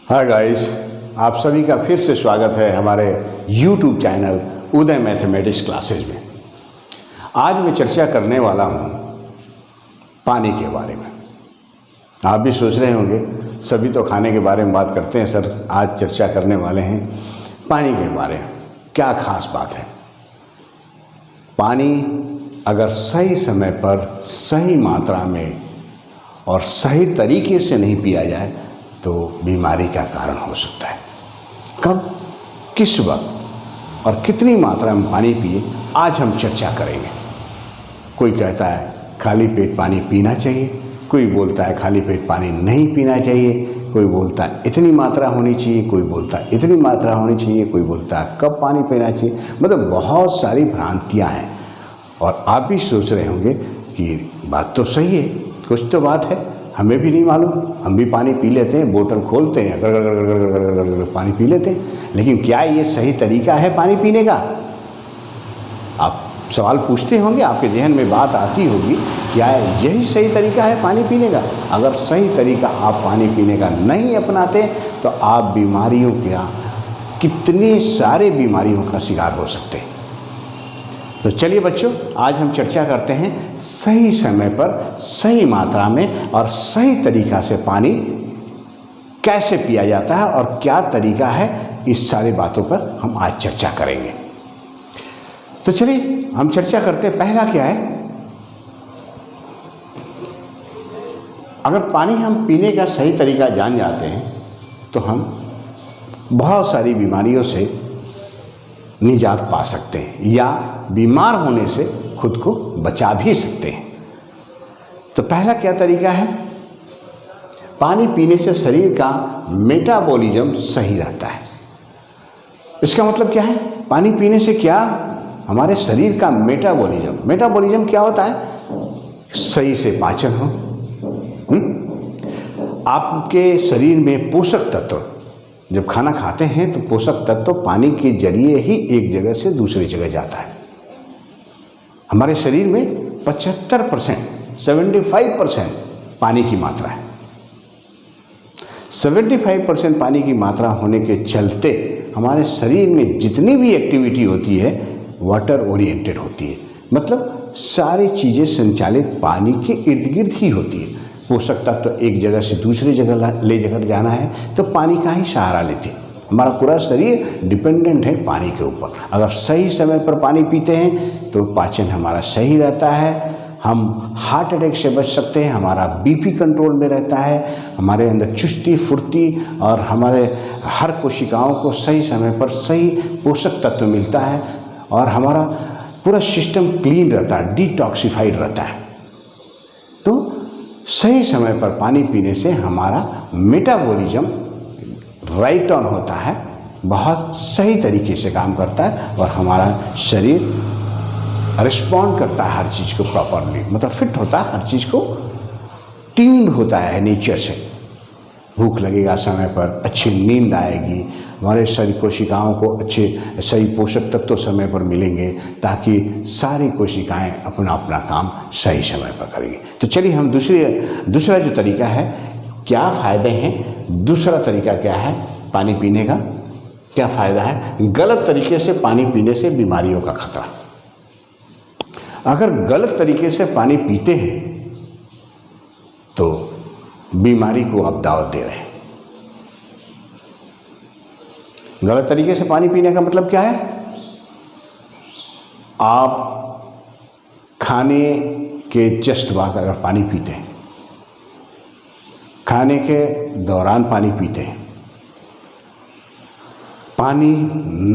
Hi guys, आप सभी का फिर से स्वागत है हमारे YouTube चैनल उदय मैथमेटिक्स क्लासेज में। आज मैं चर्चा करने वाला हूँ पानी के बारे में। आप भी सोच रहे होंगे सभी तो खाने के बारे में बात करते हैं सर, आज चर्चा करने वाले हैं पानी के बारे में। क्या खास बात है? पानी अगर सही समय पर सही मात्रा में और सही तरीके से नहीं पिया जाए तो बीमारी का कारण हो सकता है। कब, किस वक्त और कितनी मात्रा में पानी पिए, आज हम चर्चा करेंगे। कोई कहता है खाली पेट पानी पीना चाहिए, कोई बोलता है खाली पेट पानी नहीं पीना चाहिए, कोई बोलता है इतनी मात्रा होनी चाहिए, कोई बोलता है इतनी मात्रा होनी चाहिए, कोई बोलता है कब पानी पीना चाहिए। मतलब बहुत सारी भ्रांतियाँ हैं और आप भी सोच रहे होंगे कि बात तो सही है, कुछ तो बात है, हमें भी नहीं मालूम, हम भी पानी पी लेते हैं, बोतल खोलते हैं, गड़ पानी पी लेते हैं। लेकिन क्या ये सही तरीका है पानी पीने का? आप सवाल पूछते होंगे, आपके जहन में बात आती होगी, क्या यही सही तरीका है पानी पीने का? अगर सही तरीका आप पानी पीने का नहीं अपनाते तो आप बीमारियों का, कितने सारे बीमारियों का शिकार हो सकते हैं। तो चलिए बच्चों, आज हम चर्चा करते हैं सही समय पर सही मात्रा में और सही तरीका से पानी कैसे पिया जाता है और क्या तरीका है, इस सारी बातों पर हम आज चर्चा करेंगे। तो चलिए हम चर्चा करते हैं। पहला क्या है, अगर पानी हम पीने का सही तरीका जान जाते हैं तो हम बहुत सारी बीमारियों से निजात पा सकते हैं या बीमार होने से खुद को बचा भी सकते हैं। तो पहला क्या तरीका है, पानी पीने से शरीर का मेटाबॉलिज्म सही रहता है। इसका मतलब क्या है, पानी पीने से क्या हमारे शरीर का मेटाबॉलिज्म क्या होता है? सही से पाचन हो, आपके शरीर में पोषक तत्व, जब खाना खाते हैं तो पोषक तत्व पानी के जरिए ही एक जगह से दूसरी जगह जाता है। हमारे शरीर में 75% पानी की मात्रा है। 75% पानी की मात्रा होने के चलते हमारे शरीर में जितनी भी एक्टिविटी होती है वाटर ओरिएंटेड होती है। मतलब सारी चीज़ें संचालित पानी के इर्द गिर्द ही होती है। पोषक तत्व तो एक जगह से दूसरी जगह ले जाकर जाना है तो पानी का ही सहारा लेते हैं। हमारा पूरा शरीर डिपेंडेंट है पानी के ऊपर। अगर सही समय पर पानी पीते हैं तो पाचन हमारा सही रहता है, हम हार्ट अटैक से बच सकते हैं, हमारा बीपी कंट्रोल में रहता है, हमारे अंदर चुस्ती फुर्ती और हमारे हर कोशिकाओं को सही समय पर सही पोषक तत्व मिलता है और हमारा पूरा सिस्टम क्लीन रहता है, डिटॉक्सिफाइड रहता है। तो सही समय पर पानी पीने से हमारा मेटाबॉलिज्म राइट ऑन होता है, बहुत सही तरीके से काम करता है और हमारा शरीर रिस्पॉन्ड करता है हर चीज़ को प्रॉपरली, मतलब फिट होता है, हर चीज़ को ट्यून्ड होता है नेचर से। भूख लगेगा समय पर, अच्छी नींद आएगी, हमारे शरीर कोशिकाओं को अच्छे सही पोषक तत्व समय पर मिलेंगे ताकि सारी कोशिकाएं अपना अपना काम सही समय पर करेंगी। तो चलिए हम दूसरा जो तरीका है, क्या फ़ायदे हैं, दूसरा तरीका क्या है पानी पीने का, क्या फ़ायदा है? गलत तरीके से पानी पीने से बीमारियों का खतरा। अगर गलत तरीके से पानी पीते हैं तो बीमारी को आप दावत दे रहे हैं। गलत तरीके से पानी पीने का मतलब क्या है? आप खाने के जस्ट बाद अगर पानी पीते हैं, खाने के दौरान पानी पीते हैं, पानी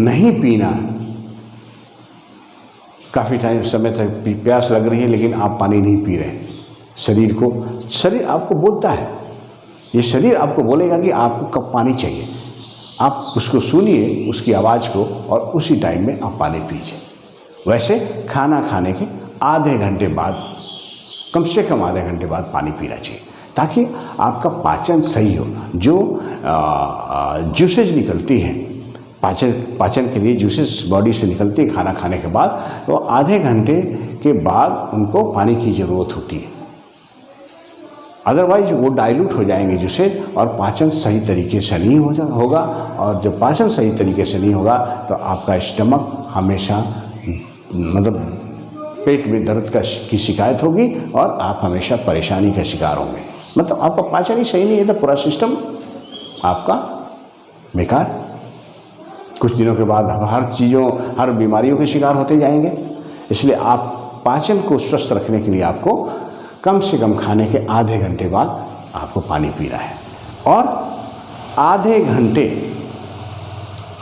नहीं पीना, काफ़ी समय तक प्यास लग रही है लेकिन आप पानी नहीं पी रहे, शरीर आपको बोलता है, ये शरीर आपको बोलेगा कि आपको कब पानी चाहिए। आप उसको सुनिए, उसकी आवाज़ को, और उसी टाइम में आप पानी पीजिए। वैसे खाना खाने के आधे घंटे बाद, कम से कम आधे घंटे बाद पानी पीना चाहिए ताकि आपका पाचन सही हो। जो जूसेज निकलती हैं, पाचन के लिए जूसेस बॉडी से निकलती है खाना खाने के बाद, तो आधे घंटे के बाद उनको पानी की ज़रूरत होती है। अदरवाइज वो डाइल्यूट हो जाएंगे जिससे, और पाचन सही तरीके से नहीं होगा। और जब पाचन सही तरीके से नहीं होगा तो आपका स्टमक हमेशा मतलब पेट में दर्द की शिकायत होगी और आप हमेशा परेशानी का शिकार होंगे। मतलब आपका पाचन ही सही नहीं है तो पूरा सिस्टम आपका बेकार। कुछ दिनों के बाद हर बीमारियों के शिकार होते जाएंगे। इसलिए आप पाचन को स्वस्थ रखने के लिए आपको कम से कम खाने के आधे घंटे बाद आपको पानी पीना है, और आधे घंटे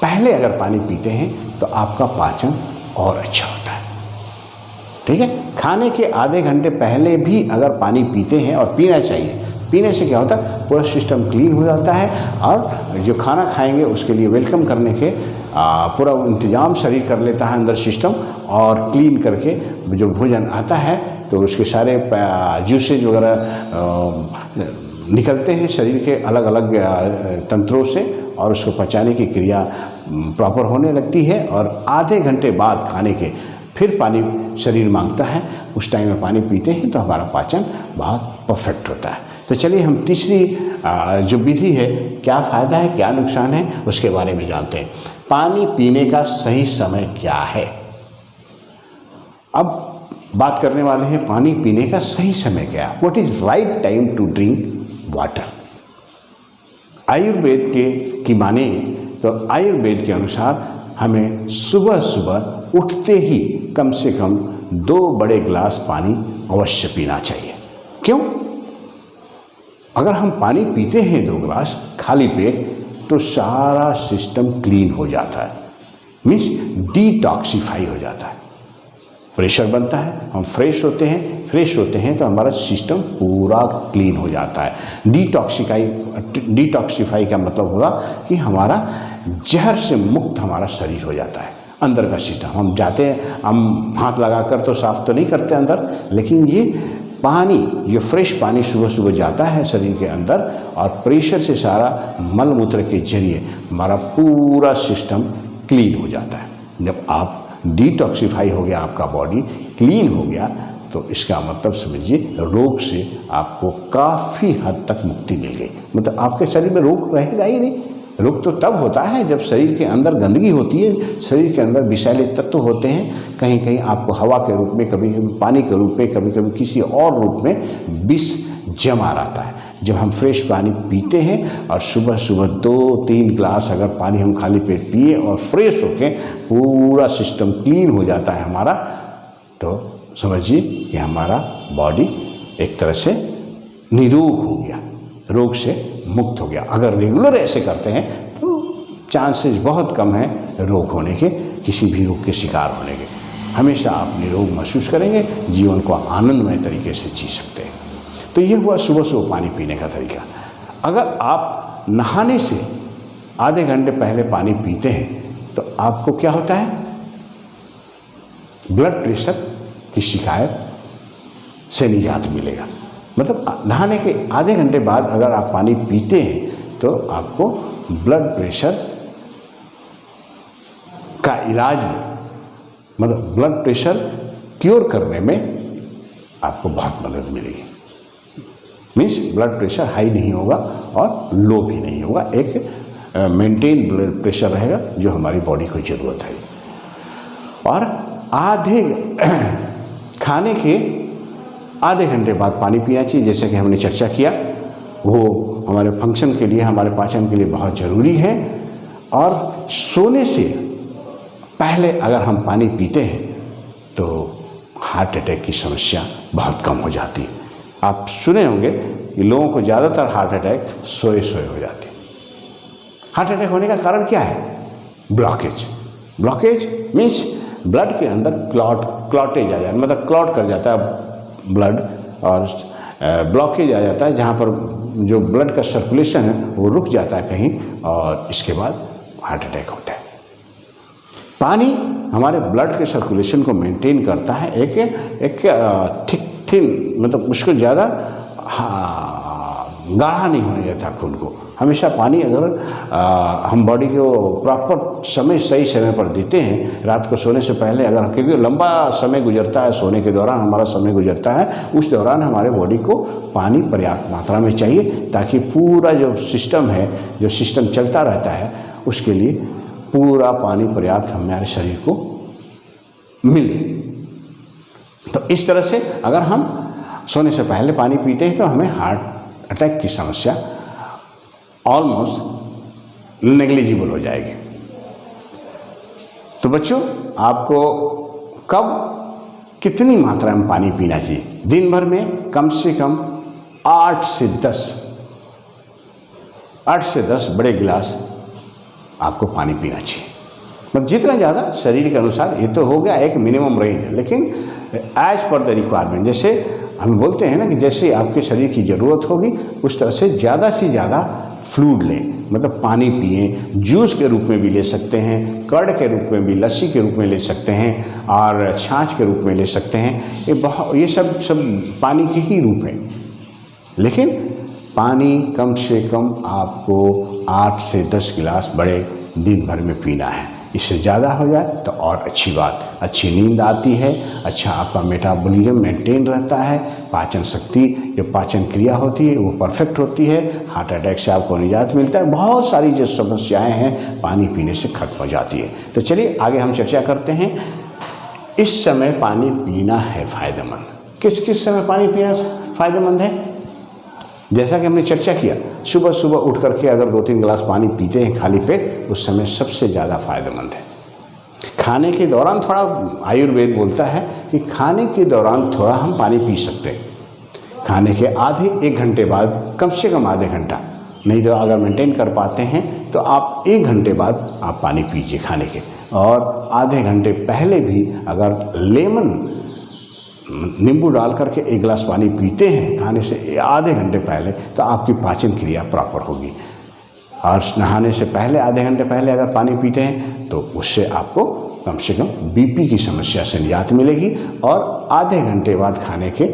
पहले अगर पानी पीते हैं तो आपका पाचन और अच्छा होता है। ठीक है, खाने के आधे घंटे पहले भी अगर पानी पीते हैं, और पीना चाहिए, पीने से क्या होता है पूरा सिस्टम क्लीन हो जाता है, और जो खाना खाएंगे उसके लिए वेलकम करने के पूरा इंतजाम शरीर कर लेता है अंदर सिस्टम, और क्लीन करके जो भोजन आता है तो उसके सारे जूसेज वगैरह निकलते हैं शरीर के अलग अलग तंत्रों से, और उसको पचाने की क्रिया प्रॉपर होने लगती है। और आधे घंटे बाद खाने के फिर पानी शरीर मांगता है, उस टाइम में पानी पीते हैं तो हमारा पाचन बहुत परफेक्ट होता है। तो चलिए हम तीसरी जो विधि है, क्या फ़ायदा है क्या नुकसान है उसके बारे में जानते हैं। पानी पीने का सही समय क्या है। अब बात करने वाले हैं पानी पीने का सही समय क्या है। What is right time to drink water. Ayurveda की माने तो आयुर्वेद के अनुसार हमें सुबह सुबह उठते ही कम से कम 2 बड़े गिलास पानी अवश्य पीना चाहिए। क्यों? अगर हम पानी पीते हैं 2 गिलास खाली पेट तो सारा सिस्टम क्लीन हो जाता है, मीन्स डिटॉक्सिफाई हो जाता है, प्रेशर बनता है, हम फ्रेश होते हैं तो हमारा सिस्टम पूरा क्लीन हो जाता है। डिटॉक्सिफाई का मतलब होगा कि हमारा जहर से मुक्त हमारा शरीर हो जाता है। अंदर का सिस्टम हम जाते हैं, हम हाथ लगाकर तो साफ तो नहीं करते अंदर, लेकिन ये पानी, ये फ्रेश पानी सुबह सुबह जाता है शरीर के अंदर, और प्रेशर से सारा मल मूत्र के जरिए हमारा पूरा सिस्टम क्लीन हो जाता है। जब आप डिटॉक्सिफाई हो गया, आपका बॉडी क्लीन हो गया, तो इसका मतलब समझिए रोग से आपको काफ़ी हद तक मुक्ति मिल गई। मतलब आपके शरीर में रोग रहेगा ही नहीं। रोग तो तब होता है जब शरीर के अंदर गंदगी होती है, शरीर के अंदर विषैले तत्व होते हैं, कहीं कहीं आपको हवा के रूप में, कभी कभी पानी के रूप में, कभी कभी किसी और रूप में विष जमा रहता है। जब हम फ्रेश पानी पीते हैं और सुबह सुबह 2-3 गिलास अगर पानी हम खाली पेट पिए और फ्रेश होके पूरा सिस्टम क्लीन हो जाता है हमारा, तो समझिए कि हमारा बॉडी एक तरह से निरोग हो गया, रोग से मुक्त हो गया। अगर रेगुलर ऐसे करते हैं तो चांसेस बहुत कम है रोग होने के, किसी भी रोग के शिकार होने के। हमेशा आप निरोग महसूस करेंगे, जीवन को आनंदमय तरीके से जी सकते हैं। तो ये हुआ सुबह सुबह पानी पीने का तरीका। अगर आप नहाने से आधे घंटे पहले पानी पीते हैं तो आपको क्या होता है, ब्लड प्रेशर की शिकायत से निजात मिलेगा। मतलब नहाने के आधे घंटे बाद अगर आप पानी पीते हैं तो आपको ब्लड प्रेशर का इलाज में, मतलब ब्लड प्रेशर क्योर करने में आपको बहुत मदद मिलेगी। मीन्स ब्लड प्रेशर हाई नहीं होगा और लो भी नहीं होगा, एक मेंटेन ब्लड प्रेशर रहेगा जो हमारी बॉडी को ज़रूरत है। और खाने के आधे घंटे बाद पानी पीना चाहिए, जैसे कि हमने चर्चा किया, वो हमारे फंक्शन के लिए, हमारे पाचन के लिए बहुत ज़रूरी है। और सोने से पहले अगर हम पानी पीते हैं तो हार्ट अटैक की समस्या बहुत कम हो जाती है। आप सुने होंगे कि लोगों को ज़्यादातर हार्ट अटैक सोए हो जाते हैं। हार्ट अटैक होने का कारण क्या है? ब्लॉकेज मीन्स ब्लड के अंदर क्लॉटेज आ जाता है, मतलब क्लॉट कर जाता है ब्लड, और ब्लॉकेज आ जाता है जहाँ पर जो ब्लड का सर्कुलेशन है वो रुक जाता है कहीं, और इसके बाद हार्ट अटैक होता है। पानी हमारे ब्लड के सर्कुलेशन को मेंटेन करता है, एक थिन, मतलब उसको ज़्यादा गाढ़ा नहीं होने देता खून को। हमेशा पानी अगर हम बॉडी को प्रॉपर समय सही समय पर देते हैं, रात को सोने से पहले, अगर क्योंकि लंबा समय गुजरता है, सोने के दौरान हमारा समय गुजरता है, उस दौरान हमारे बॉडी को पानी पर्याप्त मात्रा में चाहिए ताकि पूरा जो सिस्टम है, जो सिस्टम चलता रहता है, उसके लिए पूरा पानी पर्याप्त हमारे शरीर को मिले। तो इस तरह से अगर हम सोने से पहले पानी पीते हैं तो हमें हार्ट अटैक की समस्या ऑलमोस्ट नेग्लिजिबल हो जाएगी। तो बच्चों, आपको कब कितनी मात्रा में पानी पीना चाहिए? दिन भर में कम से कम 8 से 10 बड़े गिलास आपको पानी पीना चाहिए। मतलब जितना ज़्यादा शरीर के अनुसार, ये तो हो गया एक मिनिमम रेंज है, लेकिन एज पर द रिक्वायरमेंट, जैसे हम बोलते हैं ना कि जैसे आपके शरीर की ज़रूरत होगी उस तरह से ज़्यादा फ्लूइड लें, मतलब पानी पिएं। जूस के रूप में भी ले सकते हैं, कर्ड के रूप में भी, लस्सी के रूप में ले सकते हैं और छाछ के रूप में ले सकते हैं। ये सब पानी के ही रूप हैं। लेकिन पानी कम से कम आपको 8 से 10 गिलास बड़े दिन भर में पीना है। इससे ज़्यादा हो जाए तो और अच्छी बात, अच्छी नींद आती है, अच्छा आपका मेटाबॉलिज्म मेंटेन रहता है, पाचन शक्ति, जो पाचन क्रिया होती है वो परफेक्ट होती है, हार्ट अटैक से आपको निजात मिलता है, बहुत सारी जो समस्याएं हैं पानी पीने से खत्म हो जाती है। तो चलिए आगे हम चर्चा करते हैं। इस समय पानी पीना है फ़ायदेमंद। किस किस समय पानी पीना फ़ायदेमंद है? जैसा कि हमने चर्चा किया, सुबह सुबह उठ करके अगर 2-3 गिलास पानी पीते हैं खाली पेट, उस समय सबसे ज़्यादा फायदेमंद है। खाने के दौरान थोड़ा, आयुर्वेद बोलता है कि खाने के दौरान थोड़ा हम पानी पी सकते हैं। खाने के आधे 1 घंटे बाद, कम से कम आधे घंटा, नहीं तो अगर मेंटेन कर पाते हैं तो आप 1 घंटे बाद आप पानी पीजिए खाने के। और आधे घंटे पहले भी अगर नींबू डाल करके 1 गिलास पानी पीते हैं खाने से आधे घंटे पहले, तो आपकी पाचन क्रिया प्रॉपर होगी। और नहाने से पहले आधे घंटे पहले अगर पानी पीते हैं तो उससे आपको कम से कम बीपी की समस्या से निजात मिलेगी। और आधे घंटे बाद खाने के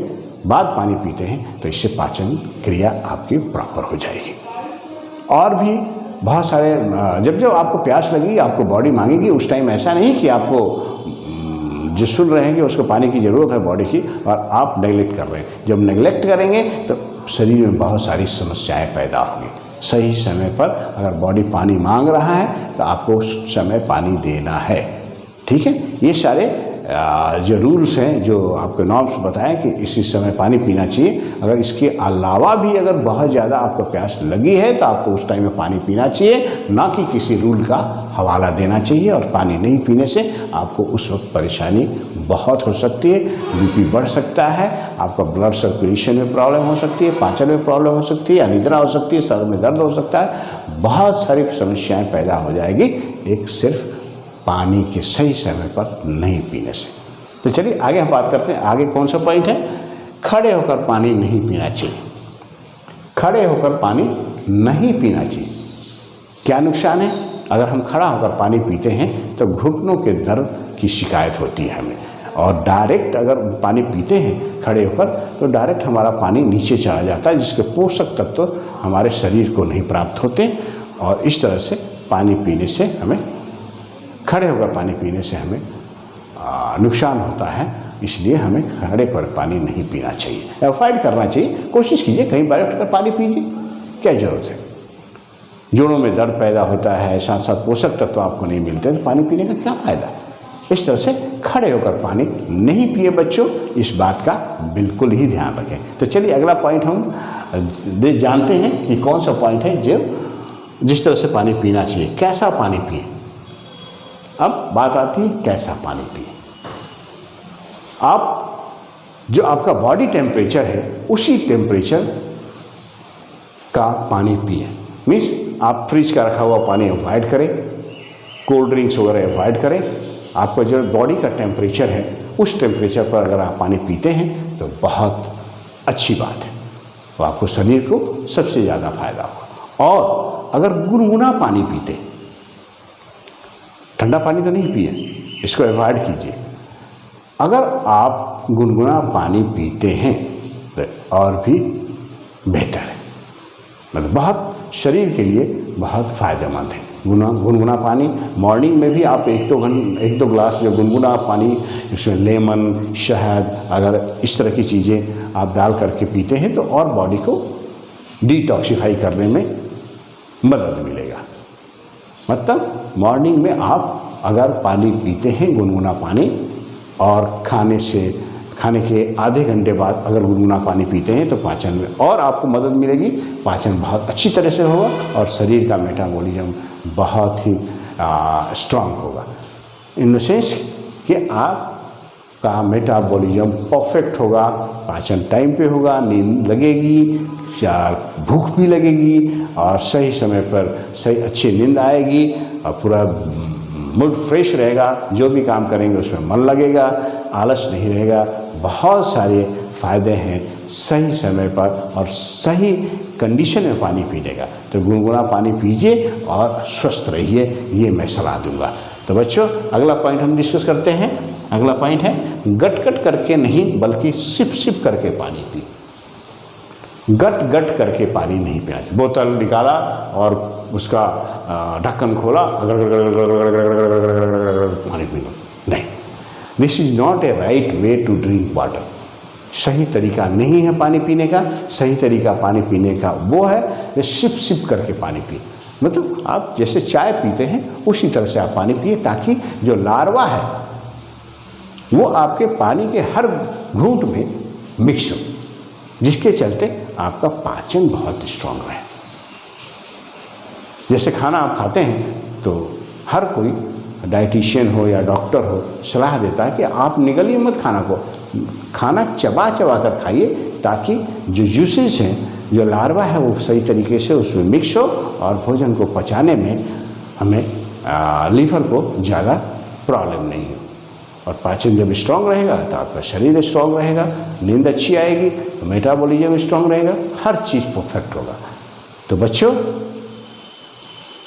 बाद पानी पीते हैं तो इससे पाचन क्रिया आपकी प्रॉपर हो जाएगी। और भी बहुत सारे, जब आपको प्यास लगेगी, आपको बॉडी मांगेगी, उस टाइम ऐसा नहीं कि आपको जो सुन रहे हैं कि उसको पानी की ज़रूरत है बॉडी की और आप नेगलेक्ट कर रहे हैं। जब नेगलेक्ट करेंगे तो शरीर में बहुत सारी समस्याएं पैदा होंगी। सही समय पर अगर बॉडी पानी मांग रहा है तो आपको उस समय पानी देना है। ठीक है, ये सारे जो रूल्स हैं, जो आपके नॉर्म्स बताएं कि इसी समय पानी पीना चाहिए। अगर इसके अलावा भी अगर बहुत ज़्यादा आपको प्यास लगी है तो आपको उस टाइम में पानी पीना चाहिए, ना कि किसी रूल का हवाला देना चाहिए। और पानी नहीं पीने से आपको उस वक्त परेशानी बहुत हो सकती है, बीपी बढ़ सकता है, आपका ब्लड सर्कुलेशन में प्रॉब्लम हो सकती है, पाचन में प्रॉब्लम हो सकती है, अनिद्रा हो सकती है, सर में दर्द हो सकता है, बहुत सारी समस्याएं पैदा हो जाएगी एक सिर्फ पानी के सही समय पर नहीं पीने से। तो चलिए आगे हम बात करते हैं। आगे कौन सा पॉइंट है? खड़े होकर पानी नहीं पीना चाहिए। खड़े होकर पानी नहीं पीना चाहिए। क्या नुकसान है? अगर हम खड़ा होकर पानी पीते हैं तो घुटनों के दर्द की शिकायत होती है हमें। और डायरेक्ट अगर पानी पीते हैं खड़े होकर तो डायरेक्ट हमारा पानी नीचे चला जाता है, जिसके पोषक तत्व हमारे शरीर को नहीं प्राप्त होते। और इस तरह से पानी पीने से हमें, खड़े होकर पानी पीने से हमें नुकसान होता है। इसलिए हमें खड़े पर पानी नहीं पीना चाहिए, अवॉइड करना चाहिए। कोशिश कीजिए कहीं बार उठकर पानी पीजिए, क्या ज़रूरत है। जोड़ों में दर्द पैदा होता है, साथ साथ पोषक तत्व आपको नहीं मिलते, तो पानी पीने का क्या फ़ायदा। इस तरह से खड़े होकर पानी नहीं पिए बच्चों, इस बात का बिल्कुल ही ध्यान रखें। तो चलिए अगला पॉइंट हम जानते हैं कि कौन सा पॉइंट है जो जिस तरह से पानी पीना चाहिए, कैसा पानी पिए। अब बात आती है कैसा पानी पिए। आप जो आपका बॉडी टेम्परेचर है उसी टेम्परेचर का पानी पिए। मीन्स आप फ्रिज का रखा हुआ पानी अवॉइड करें, कोल्ड ड्रिंक्स वगैरह अवॉइड करें। आपका जो बॉडी का टेम्परेचर है उस टेम्परेचर पर अगर आप पानी पीते हैं तो बहुत अच्छी बात है, तो आपको शरीर को सबसे ज़्यादा फायदा होगा। और अगर गुनगुना पानी पीते, ठंडा पानी तो नहीं पिए, इसको अवॉइड कीजिए। अगर आप गुनगुना पानी पीते हैं तो और भी बेहतर है। मतलब बहुत शरीर के लिए बहुत फ़ायदेमंद है। गुनगुना पानी मॉर्निंग में भी आप एक दो ग्लास जो गुनगुना पानी, इसमें लेमन, शहद, अगर इस तरह की चीज़ें आप डाल करके पीते हैं तो और बॉडी को डिटॉक्सिफाई करने में मदद मिलेगा। मतलब मॉर्निंग में आप अगर पानी पीते हैं गुनगुना पानी, और खाने के आधे घंटे बाद अगर गुनगुना पानी पीते हैं तो पाचन में और आपको मदद मिलेगी, पाचन बहुत अच्छी तरह से होगा और शरीर का मेटाबॉलिज्म बहुत ही स्ट्रांग होगा। इन द सेंस कि आपका मेटाबॉलिज्म परफेक्ट होगा, पाचन टाइम पे होगा, नींद लगेगी, भूख भी लगेगी और सही समय पर सही अच्छी नींद आएगी और पूरा मूड फ्रेश रहेगा। जो भी काम करेंगे उसमें मन लगेगा, आलस नहीं रहेगा। बहुत सारे फ़ायदे हैं सही समय पर और सही कंडीशन में पानी पीने का। तो गुनगुना पानी पीजिए और स्वस्थ रहिए, ये मैं सलाह दूंगा। तो बच्चों, अगला पॉइंट हम डिस्कस करते हैं। अगला पॉइंट है गट करके नहीं बल्कि सिप करके पानी पी। गट करके पानी नहीं पीना। बोतल निकाला और उसका ढक्कन खोला, पानी पी लो, नहीं। This is not a right way to drink water. सही तरीका नहीं है पानी पीने का। सही तरीका पानी पीने का वो है सिप करके पानी पिए। मतलब आप जैसे चाय पीते हैं उसी तरह से आप पानी पिए, ताकि जो लार्वा है वो आपके पानी के हर घूंट में मिक्स हो, जिसके चलते आपका पाचन बहुत स्ट्रांग रहे। जैसे खाना आप खाते हैं तो हर कोई डाइटिशियन हो या डॉक्टर हो सलाह देता है कि आप निगलिए मत खाना को, खाना चबा कर खाइए, ताकि जो जूसेस हैं, जो लार्वा है वो सही तरीके से उसमें मिक्स हो और भोजन को पचाने में हमें लीवर को ज़्यादा प्रॉब्लम नहीं हो। और पाचन जब स्ट्रांग रहेगा तो आपका शरीर स्ट्रांग रहेगा, नींद अच्छी आएगी, तो मेटाबॉलिज्म स्ट्रांग रहेगा, हर चीज़ परफेक्ट होगा। तो बच्चों,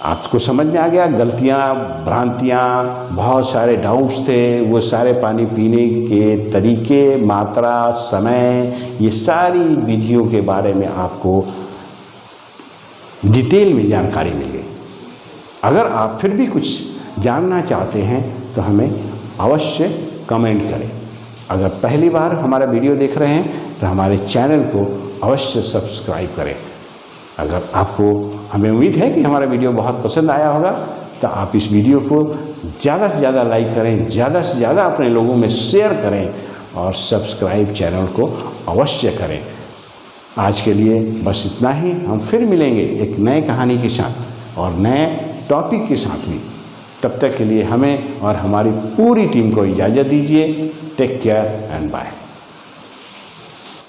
आपको समझ में आ गया गलतियाँ, भ्रांतियाँ, बहुत सारे डाउट्स थे, वो सारे पानी पीने के तरीके, मात्रा, समय, ये सारी विधियों के बारे में आपको डिटेल में जानकारी मिल गई। अगर आप फिर भी कुछ जानना चाहते हैं तो हमें अवश्य कमेंट करें। अगर पहली बार हमारा वीडियो देख रहे हैं तो हमारे चैनल को अवश्य सब्सक्राइब करें। अगर आपको, हमें उम्मीद है कि हमारा वीडियो बहुत पसंद आया होगा, तो आप इस वीडियो को ज़्यादा से ज़्यादा लाइक करें, ज़्यादा से ज़्यादा अपने लोगों में शेयर करें और सब्सक्राइब चैनल को अवश्य करें। आज के लिए बस इतना ही। हम फिर मिलेंगे एक नए कहानी के साथ और नए टॉपिक के साथ भी। तब तक के लिए हमें और हमारी पूरी टीम को इजाज़त दीजिए। Take care and bye.